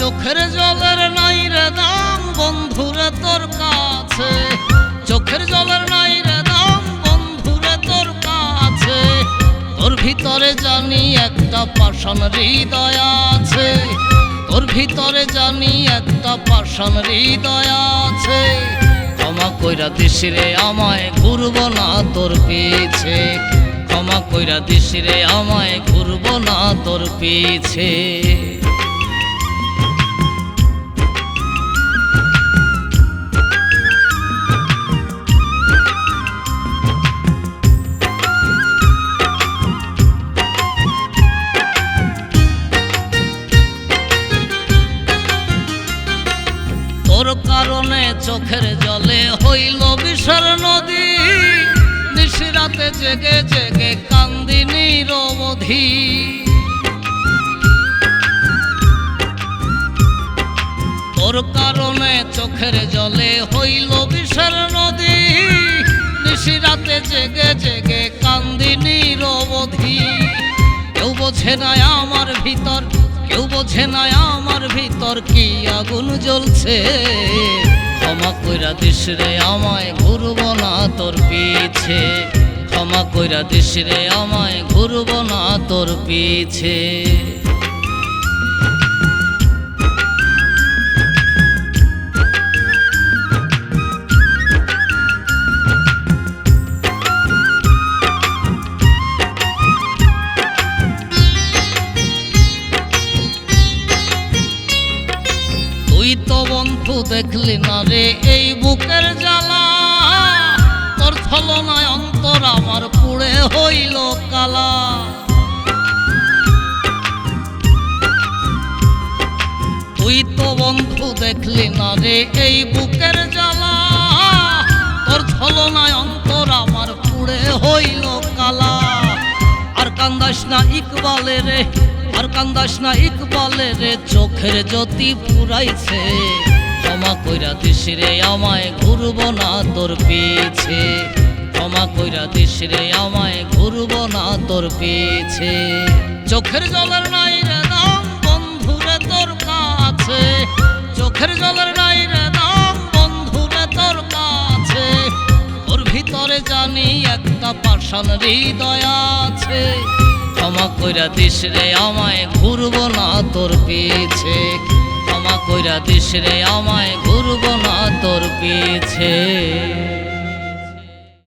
চোখের জলের নাই রে দাম বন্ধুরে তোর কাছে, চোখের জলের নাই রে দাম বন্ধুরে তোর কাছে। তোর ভিতরে জানি একটা পাষাণ হৃদয় আছে, তোর ভিতরে জানি একটা পাষাণ হৃদয় আছে। ক্ষমা কইরা দিস রে আমায়, ঘুরব না তোর পিছে। ক্ষমা কইরা দিস রে আমায়, ঘুরব না তোর পিছে। তোর কারণে চোখের জলে হইল বিষের নদী, নিশিরাতে জেগে জেগে কান্দি নিরবধি। তোর কারণে চোখের জলে হইল বিষের নদী, নিশিরাতে জেগে জেগে কান্দি নিরবধি। কেউ বোঝে না আমার ভিতর, কেউ বোঝে না আমার ভিতর কি আগুন জ্বলছে। ক্ষমা কইরা দিস রে আমায়, ঘুরব না তোর পিছে। ক্ষমা কইরা দিস রে আমায়, ঘুরব না তোর পিছে। তুই তো বন্ধু দেখলি না রে এই বুকের জ্বালা, তোর ছলনায় অন্তর আমার পুড়ে হইল কালা। তুই তো বন্ধু দেখলি না রে এই বুকের জ্বালা, তোর ছলনায় অন্তর আমার পুড়ে হইল কালা। আর কান্দাস না ইকবালে রে, আর কান্দাস না ইকবালে রে, চোখের জ্যোতি পুরাইছে। ক্ষমা কইরা দিস রে আমায়, ঘুরব না তোর পিছে। ক্ষমা কইরা দিস রে আমায়, ঘুরব না তোর পিছে। চোখের জলের নাই রে দাম বন্ধুরে তোর কাছে, চোখের জলের নাই রে দাম বন্ধুরে তোর কাছে। তোর ভিতরে জানি একটা পাষাণ হৃদয় আছে। ক্ষমা কইরা দিস রে আমায়, ঘুরব না তোর পিছে। ক্ষমা কইরা দিস রে আমায়, ঘুরব না তোর পিছে।